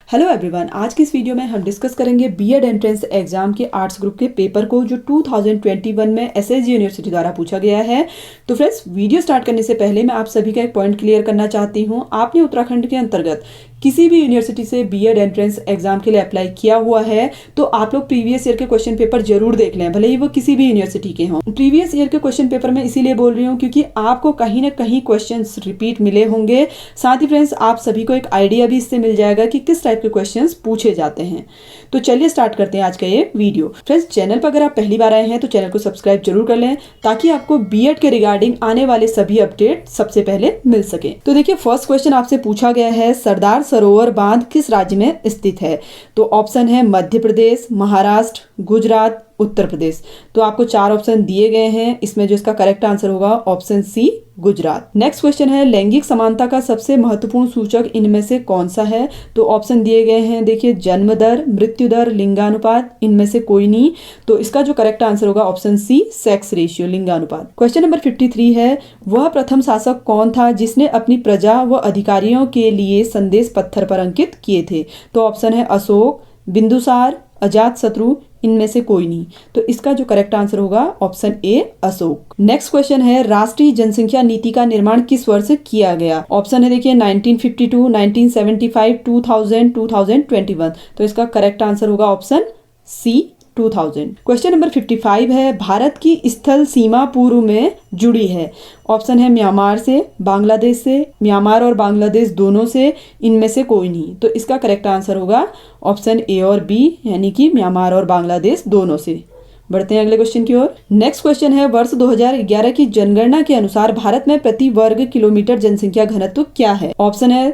Hello everyone, आज की इस वीडियो में हम डिस्कस करेंगे बीएड एंट्रेंस एग्जाम के आर्ट्स ग्रुप के पेपर को जो 2021 में एसएसजी यूनिवर्सिटी द्वारा पूछा गया है। तो फ्रेंड्स, वीडियो स्टार्ट करने से पहले मैं आप सभी का एक पॉइंट क्लियर करना चाहती हूँ। आपने उत्तराखंड के अंतर्गत किसी भी यूनिवर्सिटी से बीएड एंट्रेंस एग्जाम के लिए अप्लाई किया हुआ है तो आप लोग प्रीवियस ईयर के क्वेश्चन पेपर जरूर देख लें, भले ही वो किसी भी यूनिवर्सिटी के हों। प्रीवियस ईयर के क्वेश्चन पेपर में इसीलिए बोल रही हूँ क्योंकि आपको कहीं ना कहीं क्वेश्चंस रिपीट मिले होंगे। साथ ही फ्रेंड्स, आप सभी को एक आइडिया भी इससे मिल जाएगा कि किस टाइप के क्वेश्चंस पूछे जाते हैं। तो चलिए स्टार्ट करते हैं आज का ये वीडियो। फ्रेंड्स, चैनल पर अगर आप पहली बार आए हैं तो चैनल को सब्सक्राइब जरूर कर लें ताकि आपको बीएड के रिगार्डिंग आने वाले सभी अपडेट सबसे पहले मिल सके। तो देखिए, फर्स्ट क्वेश्चन आपसे पूछा गया है, सरदार सरोवर बांध किस राज्य में स्थित है? तो ऑप्शन है मध्य प्रदेश, महाराष्ट्र, गुजरात, उत्तर प्रदेश। तो आपको 4 ऑप्शन दिए गए हैं, इसमें जो इसका करेक्ट आंसर होगा option C, Gujarat. Next question है, लैंगिक समानता का सबसे महत्वपूर्ण सूचक इनमें से कौन सा है? तो ऑप्शन दिए गए हैं, देखिए, जन्म दर, मृत्यु दर, लिंगानुपात, इनमें से कोई नहीं। तो इसका जो करेक्ट आंसर होगा ऑप्शन सी, सेक्स रेशियो, लिंगानुपात। क्वेश्चन नंबर 53 है, वह प्रथम शासक कौन था जिसने अपनी प्रजा व अधिकारियों के लिए संदेश पत्थर पर अंकित किए थे? तो ऑप्शन है अशोक, बिंदुसार, अजातशत्रु, इनमें से कोई नहीं। तो इसका जो करेक्ट आंसर होगा option A, Ashok. Next question है, राष्ट्रीय जनसंख्या नीति का निर्माण किस वर्ष किया गया? ऑप्शन है, देखिए, 1952, 1975, 2000, 2021। तो इसका करेक्ट आंसर होगा ऑप्शन सी, 2000। क्वेश्चन नंबर 55 है, भारत की स्थल सीमा पूर्व में जुड़ी है। ऑप्शन है म्यांमार से, बांग्लादेश से, म्यांमार और बांग्लादेश दोनों से, इनमें से कोई नहीं। तो इसका करेक्ट आंसर होगा ऑप्शन ए और बी, यानी कि म्यांमार और बांग्लादेश दोनों से। बढ़ते हैं अगले क्वेश्चन की ओर। नेक्स्ट क्वेश्चन है, वर्ष 2011 की जनगणना के अनुसार भारत में प्रति वर्ग किलोमीटर जनसंख्या घनत्व क्या है? ऑप्शन है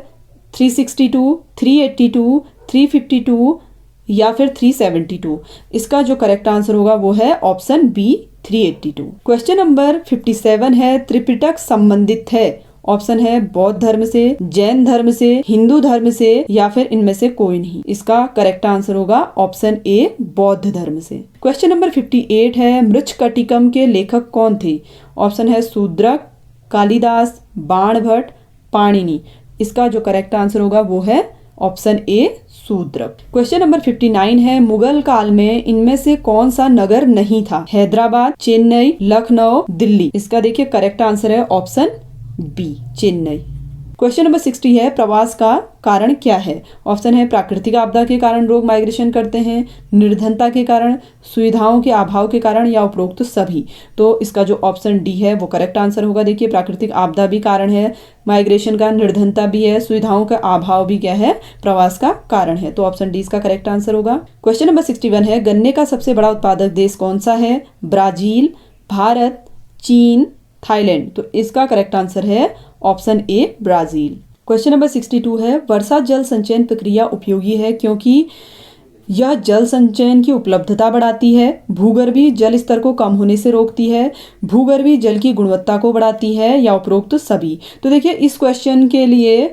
362, 382, 352 या फिर 372। इसका जो करेक्ट आंसर होगा वो है ऑप्शन बी, 382। क्वेश्चन नंबर 57 है, त्रिपिटक संबंधित है। ऑप्शन है बौद्ध धर्म से, जैन धर्म से, हिंदू धर्म से या फिर इनमें से कोई नहीं। इसका करेक्ट आंसर होगा ऑप्शन ए, बौद्ध धर्म से। क्वेश्चन नंबर 58 है, मृच्छकटिकम के लेखक कौन थे? ऑप्शन है शूद्रक, कालिदास, बाणभट्ट, पाणिनि। इसका जो करेक्ट आंसर होगा वो है option A, Shudraka. Question number 59 है, मुगल काल में इनमें से कौन सा नगर नहीं था? हैदराबाद, चेन्नई, लखनऊ, दिल्ली। इसका देखिए करेक्ट आंसर है option B, Chennai. Question number 60 है, प्रवास का कारण क्या है? ऑप्शन है प्राकृतिक आपदा के कारण लोग माइग्रेशन करते हैं, निर्धनता के कारण, सुविधाओं के अभाव के कारण या उपरोक्त सभी। तो इसका जो ऑप्शन डी है वो करेक्ट आंसर होगा। देखिए, प्राकृतिक आपदा भी कारण है माइग्रेशन का, निर्धनता भी है, सुविधाओं का अभाव भी क्या है, प्रवास का कारण है। तो ऑप्शन डी इसका करेक्ट आंसर होगा। क्वेश्चन नंबर 61 है, गन्ने का सबसे बड़ा उत्पादक देश कौन सा है? ब्राजील, भारत, चीन, थाईलैंड। तो इसका करेक्ट आंसर है option A, Brazil. Question number 62 है, वर्षा जल संचयन प्रक्रिया उपयोगी है क्योंकि यह जल संचयन की उपलब्धता बढ़ाती है, भूगर्भीय जल स्तर को कम होने से रोकती है, भूगर्भीय जल की गुणवत्ता को बढ़ाती है या उपरोक्त सभी। तो देखिए, इस क्वेश्चन के लिए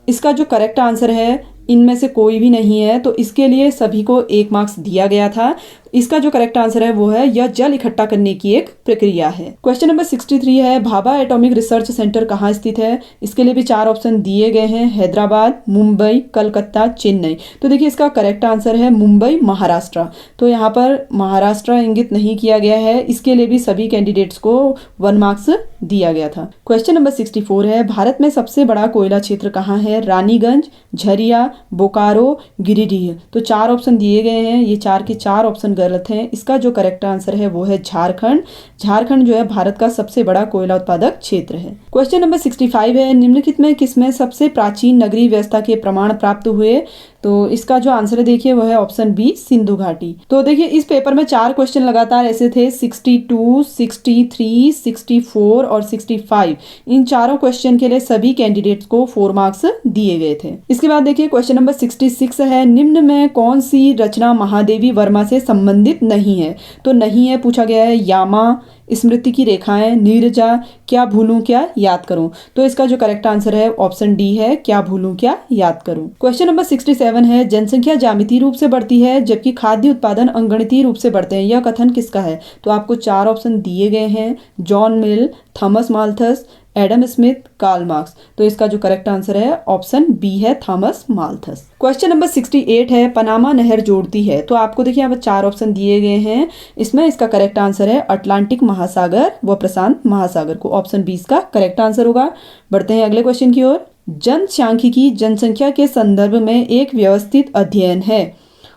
इसका जो करेक्ट आंसर है इनमें से कोई भी नहीं है, तो इसके लिए सभी को 1 मार्क्स दिया गया था। इसका जो करेक्ट आंसर है वो है, यह जल इकट्ठा करने की एक प्रक्रिया है। क्वेश्चन नंबर 63 है, भाभा एटॉमिक रिसर्च सेंटर कहाँ स्थित है? इसके लिए भी 4 ऑप्शन दिए गए हैं, हैदराबाद, मुंबई, कलकत्ता, चेन्नई। तो देखिए, इसका करेक्ट आंसर है मुंबई, महाराष्ट्र। तो यहाँ पर महाराष्ट्र इंगित नहीं किया गया है, इसके लिए भी सभी कैंडिडेट्स को 1 मार्क्स दिया गया था। क्वेश्चन नंबर 64 है, भारत में सबसे बड़ा कोयला क्षेत्र कहाँ है? रानीगंज, झरिया, बोकारो, गिरिडीह। तो 4 ऑप्शन दिए गए हैं, ये 4 के 4 ऑप्शन गलत हैं। इसका जो करेक्ट आंसर है वो है झारखंड। झारखंड जो है भारत का सबसे बड़ा कोयला उत्पादक क्षेत्र है। क्वेश्चन नंबर 65 है, निम्नलिखित में किसमें सबसे प्राचीन नगरीय व्यवस्था के प्रमाण प्राप्त हुए? तो इसका जो आंसर है देखिए वो है ऑप्शन बी, सिंधु घाटी। तो देखिए, इस पेपर में 4 क्वेश्चन लगातार ऐसे थे, 62, 63, 64 और 65। इन चारों क्वेश्चन के लिए सभी कैंडिडेट्स को 4 मार्क्स दिए गए थे। इसके बाद देखिए, क्वेश्चन नंबर 66 है, निम्न में कौन सी रचना महादेवी वर्मा से संबंधित नहीं है? तो नहीं है पूछा गया है, यामा, स्मृति की रेखाएं, नीरजा, क्या भूलूं क्या याद करूं। तो इसका जो करेक्ट आंसर है ऑप्शन डी है, क्या भूलूं क्या याद करूं। क्वेश्चन नंबर 67 है, जनसंख्या ज्यामितीय रूप से बढ़ती है जबकि खाद्य उत्पादन अंगणितीय रूप से बढ़ते हैं, यह कथन किसका है? तो आपको 4 ऑप्शन दिए गए हैं, John Mill, Thomas Malthus, Adam Smith, Karl Marx. तो इसका जो करेक्ट आंसर है ऑप्शन बी है, थॉमस माल्थस। क्वेश्चन नंबर 68 है, पनामा नहर जोड़ती है। तो आपको देखिए यहाँ पर 4 ऑप्शन दिए गए हैं, इसमें इसका करेक्ट आंसर है अटलांटिक महासागर व प्रशांत महासागर को। ऑप्शन बी इसका करेक्ट आंसर होगा। बढ़ते हैं अगले क्वेश्चन की ओर। जनसांख्यिकी जनसंख्या के संदर्भ में एक व्यवस्थित अध्ययन है।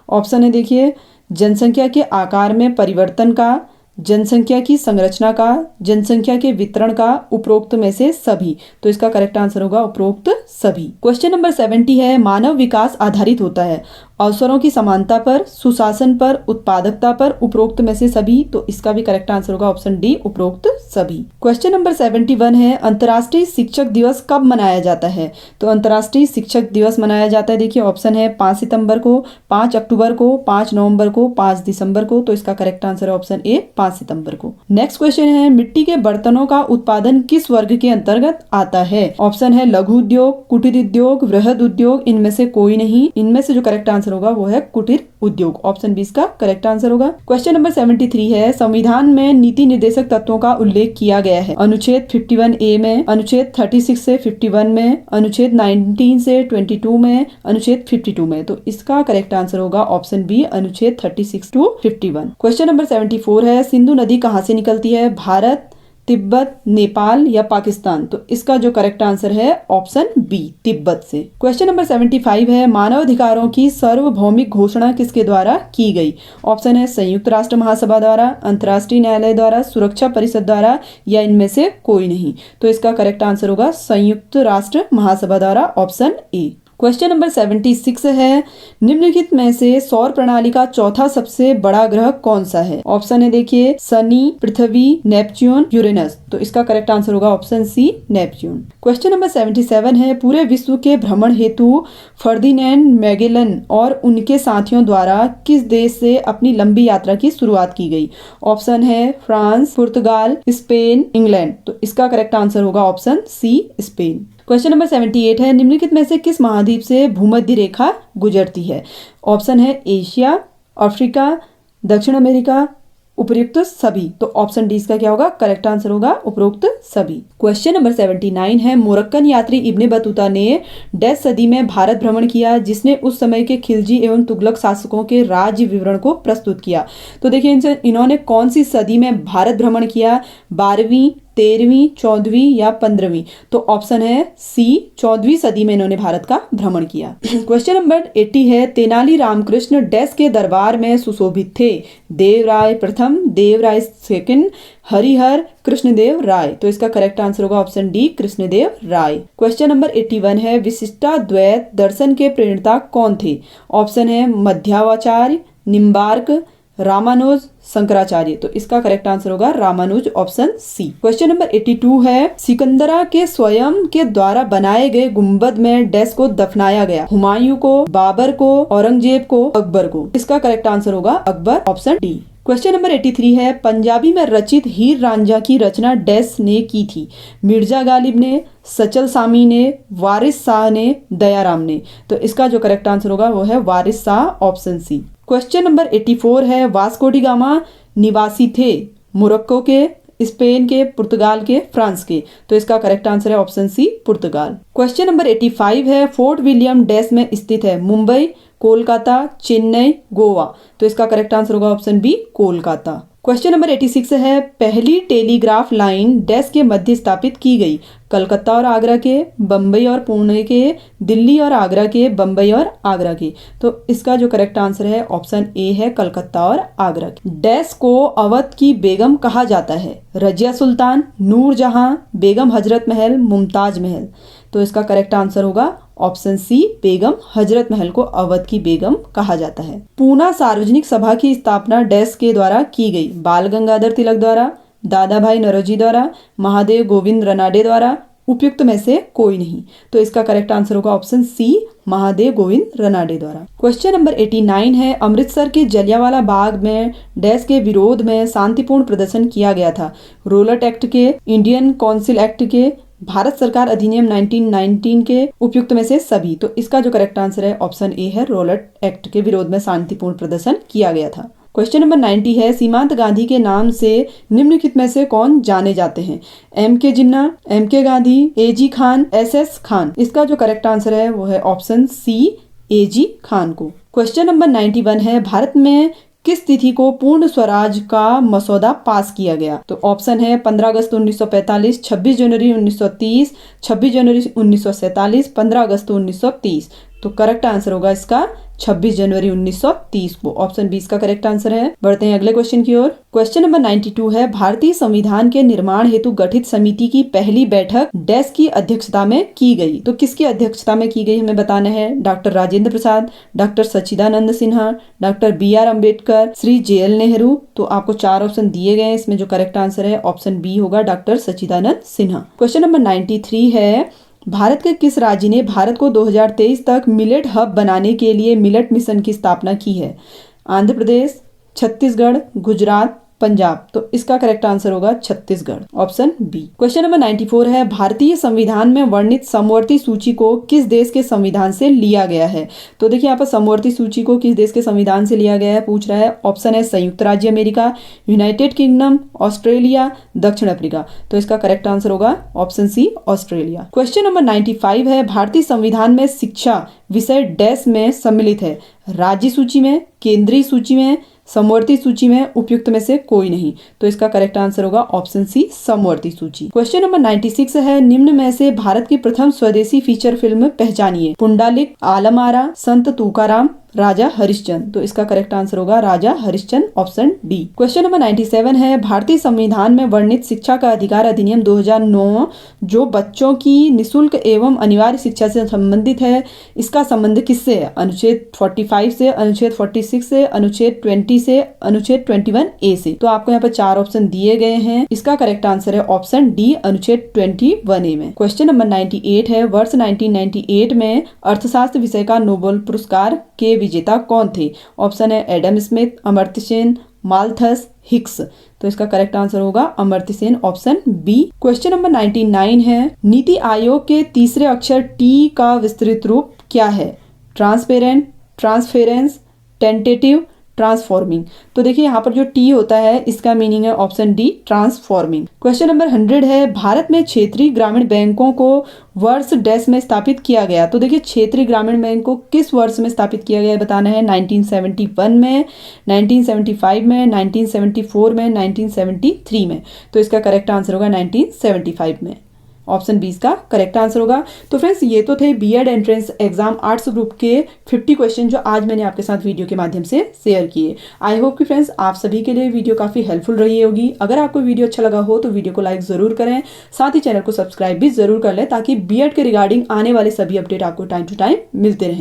ऑप्शन है देखिए, जनसंख्या के आकार में परिवर्तन का, जनसंख्या की संरचना का, जनसंख्या के वितरण का, उपरोक्त में से सभी। तो इसका करेक्ट आंसर होगा उपरोक्त सभी। क्वेश्चन नंबर 70 है, मानव विकास आधारित होता है अवसरों की समानता पर, सुशासन पर, उत्पादकता पर, उपरोक्त में से सभी। तो इसका भी करेक्ट आंसर होगा ऑप्शन डी, उपरोक्त सभी। क्वेश्चन नंबर 71 है, अंतर्राष्ट्रीय शिक्षक दिवस कब मनाया जाता है। तो अंतर्राष्ट्रीय शिक्षक दिवस मनाया जाता है, देखिए ऑप्शन है 5 सितंबर को, 5 अक्टूबर को, 5 नवंबर को, 5 दिसंबर को। तो इसका करेक्ट आंसर है ऑप्शन ए, 5 सितंबर को। नेक्स्ट क्वेश्चन है, मिट्टी के बर्तनों का उत्पादन किस वर्ग के अंतर्गत आता है। ऑप्शन है लघु उद्योग, कुटीर उद्योग, वृहद उद्योग, इनमें से कोई नहीं। इनमें से जो करेक्ट आंसर होगा वो है कुटीर उद्योग। ऑप्शन बी इसका करेक्ट आंसर होगा। क्वेश्चन नंबर 73 है, संविधान में नीति निर्देशक तत्वों का उल्लेख किया गया है अनुच्छेद 51A में, अनुच्छेद 36 से 51 में, अनुच्छेद 19 से 22 में, अनुच्छेद 52 में। तो इसका करेक्ट आंसर होगा ऑप्शन बी, अनुच्छेद 36 to 51। क्वेश्चन नंबर 74 है, सिंधु नदी कहाँ से निकलती है, भारत, तिब्बत, नेपाल या पाकिस्तान। तो इसका जो करेक्ट आंसर है ऑप्शन बी, तिब्बत से। क्वेश्चन नंबर 75 है, मानवाधिकारों की सार्वभौमिक घोषणा किसके द्वारा की गई। ऑप्शन है संयुक्त राष्ट्र महासभा द्वारा, अंतर्राष्ट्रीय न्यायालय द्वारा, सुरक्षा परिषद द्वारा या इनमें से कोई नहीं। तो इसका करेक्ट आंसर होगा संयुक्त राष्ट्र महासभा द्वारा, ऑप्शन ए। क्वेश्चन नंबर 76 है, निम्नलिखित में से सौर प्रणाली का चौथा सबसे बड़ा ग्रह कौन सा है। ऑप्शन है देखिए शनि, पृथ्वी, नेपच्यून, यूरेनस। तो इसका करेक्ट आंसर होगा option C, Neptune. Question number 77 है, पूरे विश्व के भ्रमण हेतु फर्डिनेंड मैगेलन और उनके साथियों द्वारा किस देश से अपनी लंबी यात्रा की शुरुआत की गई। ऑप्शन है फ्रांस, पुर्तगाल, स्पेन, इंग्लैंड। तो इसका करेक्ट आंसर होगा option C, Spain. Question number 78 है, निम्नलिखित में से किस महाद्वीप से भूमध्य रेखा गुजरती है। ऑप्शन है एशिया, अफ्रीका, दक्षिण अमेरिका, उपयुक्त सभी। तो ऑप्शन डी इसका क्या होगा, करेक्ट आंसर होगा उपरोक्त सभी। क्वेश्चन नंबर 79 है, मोरक्कन यात्री इब्ने बतूता ने डैश सदी में भारत भ्रमण किया, जिसने उस समय के खिलजी एवं तुगलक शासकों के राज्य विवरण को प्रस्तुत किया। तो देखिए इन्होंने कौन सी सदी में भारत भ्रमण किया, 12वीं, 13वीं, 14वीं या 15वीं। तो ऑप्शन है सी, 14वीं सदी में इन्होंने भारत का भ्रमण किया। क्वेश्चन नंबर 80 है, तेनाली रामकृष्ण डैश के दरबार में सुशोभित थे। देवराय प्रथम, देवराय सेकंड, हरिहर, कृष्णदेव राय। तो इसका करेक्ट आंसर होगा ऑप्शन डी, कृष्णदेव राय। क्वेश्चन नंबर 81 है, विशिष्टाद्वैत दर्शन के प्रणेता कौन थे। ऑप्शन है मध्वाचार्य, निम्बार्क, रामानुज, शंकराचार्य। तो इसका करेक्ट आंसर होगा Ramanuj, option C. Question number 82 है, सिकंदरा के स्वयं के द्वारा बनाए गए गुंबद में डैश को दफनाया गया। हुमायूं को, बाबर को, औरंगजेब को, अकबर को। इसका करेक्ट आंसर होगा Akbar, option D. Question number 83 है, पंजाबी में रचित हीर रांझा की रचना डैश ने की थी। मिर्जा गालिब ने, सचल सामी ने, वारिस शाह ने, दयाराम ने। तो इसका जो करेक्ट आंसर होगा वो है Waris Shah, option C. Question number 84 है, वास्को डी गामा निवासी थे मोरक्को के, स्पेन के, पुर्तगाल के, फ्रांस के। तो इसका करेक्ट आंसर है ऑप्शन सी, पुर्तगाल। क्वेश्चन नंबर 85 है, फोर्ट विलियम डैश में स्थित है। मुंबई, कोलकाता, चेन्नई, गोवा। तो इसका करेक्ट आंसर होगा option B, Kolkata. Question number 86 है, पहली टेलीग्राफ लाइन डैश के मध्य स्थापित की गई। कलकत्ता और आगरा के, बम्बई और पुणे के, दिल्ली और आगरा के, बम्बई और आगरा के। तो इसका जो करेक्ट आंसर है ऑप्शन ए है, कलकत्ता और आगरा के। डैश को अवध की बेगम कहा जाता है। रजिया सुल्तान, नूरजहां, बेगम हजरत महल, मुमताज महल। तो इसका करेक्ट आंसर होगा ऑप्शन सी, बेगम हजरत महल को अवध की बेगम कहा जाता है। पूना सार्वजनिक सभा की स्थापना डैश के द्वारा की गई। बाल गंगाधर तिलक द्वारा, दादा भाई नौरोजी द्वारा, महादेव गोविंद रनाडे द्वारा, उपयुक्त में से कोई नहीं। तो इसका करेक्ट आंसर होगा ऑप्शन सी, महादेव गोविंद रनाडे द्वारा। क्वेश्चन नंबर 89 है, अमृतसर के जलियांवाला बाग में डैश के विरोध में शांतिपूर्ण प्रदर्शन किया गया था। रोलट एक्ट के, इंडियन काउंसिल एक्ट के, भारत सरकार अधिनियम 1919 के, उपयुक्त में से सभी। तो इसका जो करेक्ट आंसर है ऑप्शन ए है, रोलट एक्ट के विरोध में शांतिपूर्ण प्रदर्शन किया गया था। क्वेश्चन नंबर 90 है सीमांत गांधी के नाम से निम्नलिखित में से कौन जाने जाते हैं? एम के जिन्ना, एम के गांधी, ए जी खान, एस एस खान। इसका जो करेक्ट आंसर है वो है ऑप्शन सी, ए जी खान को। क्वेश्चन नंबर 91 है भारत में किस तिथि को पूर्ण स्वराज का मसौदा पास किया गया? तो ऑप्शन है 15 अगस्त 1945, 26 जनवरी 1930, 26 जनवरी 1947, 15 अगस्त 1930। तो करेक्ट आंसर होगा इसका 26 जनवरी 1930 को। ऑप्शन 20 का करेक्ट आंसर है। बढ़ते हैं अगले क्वेश्चन की ओर। क्वेश्चन नंबर 92 है भारतीय संविधान के निर्माण हेतु गठित समिति की पहली बैठक डैश की अध्यक्षता में की गई? तो किसकी अध्यक्षता में की गई हमें बताना है। Doctor Rajendra Prasad, doctor Sachchidanand Sinha, doctor B R Ambedkar, Shri J L. Nehru. तो आपको 4 ऑप्शन दिए गए हैं, इसमें जो करेक्ट आंसर है ऑप्शन बी होगा, doctor Sachchidanand Sinha. Question number 93 है भारत के किस राज्य ने भारत को 2023 तक मिलेट हब बनाने के लिए मिलेट मिशन की स्थापना की है? आंध्र प्रदेश, छत्तीसगढ़, गुजरात, पंजाब। तो इसका करेक्ट आंसर होगा Chhattisgarh, option B. Question number 94 है भारतीय संविधान में वर्णित समवर्ती सूची को किस देश के संविधान से लिया गया है? तो देखिए यहाँ पर समवर्ती सूची को किस देश के संविधान से लिया गया है पूछ रहा है। ऑप्शन है संयुक्त राज्य अमेरिका, यूनाइटेड किंगडम, ऑस्ट्रेलिया, दक्षिण अफ्रीका। तो इसका करेक्ट आंसर होगा option C, Australia. Question number 95 है भारतीय संविधान में शिक्षा विषय डैश में सम्मिलित है? राज्य सूची में, केंद्रीय सूची में, समवर्ती सूची में, उपयुक्त में से कोई नहीं। तो इसका करेक्ट आंसर होगा ऑप्शन सी, समवर्ती सूची। क्वेश्चन नंबर 96 है निम्न में से भारत की प्रथम स्वदेशी फीचर फिल्म पहचानिए। पुंडलिक, आलम आरा, संत तुकाराम, राजा हरिश्चंद्र। तो इसका करेक्ट आंसर होगा Raja Harishchandra, option D. Question number 97 है भारतीय संविधान में वर्णित शिक्षा का अधिकार अधिनियम 2009 जो बच्चों की निःशुल्क एवं अनिवार्य शिक्षा से संबंधित है, इसका संबंध किससे है? अनुच्छेद 45 से, अनुच्छेद 46 से, अनुच्छेद 20 से, अनुच्छेद 21A से। तो आपको यहाँ पर 4 ऑप्शन दिए गए हैं, इसका करेक्ट आंसर है ऑप्शन डी, अनुच्छेद 21A में। क्वेश्चन नंबर 98 है वर्ष 1998 में अर्थशास्त्र विषय का नोबेल पुरस्कार के विजेता कौन थे? ऑप्शन है Adam Smith, Amartya Sen, Malthus, Hicks. तो इसका करेक्ट आंसर होगा Amartya Sen, option B. Question number 99 है नीति आयोग के तीसरे अक्षर टी का विस्तृत रूप क्या है? Transparent, transference, tentative, transforming. तो देखिए यहाँ पर जो टी होता है इसका मीनिंग है option D, transforming. Question number 100 है भारत में क्षेत्रीय ग्रामीण बैंकों को वर्ष डैश में स्थापित किया गया? तो देखिए क्षेत्रीय ग्रामीण बैंक को किस वर्ष में स्थापित किया गया बताना है। 1971 में, 1975 में, 1974 में, 1973 में। तो इसका करेक्ट आंसर होगा 1975 में, ऑप्शन 20 का करेक्ट आंसर होगा। तो फ्रेंड्स ये तो थे BEd entrance exam arts group के 50 क्वेश्चन जो आज मैंने आपके साथ वीडियो के माध्यम से शेयर किए। आई होप कि फ्रेंड्स आप सभी के लिए वीडियो काफी हेल्पफुल रही होगी। अगर आपको वीडियो अच्छा लगा हो तो वीडियो को लाइक जरूर करें, साथ ही चैनल को सब्सक्राइब भी जरूर कर लें ताकि बीएड के रिगार्डिंग आने वाले सभी अपडेट आपको टाइम टू टाइम मिलते रहें।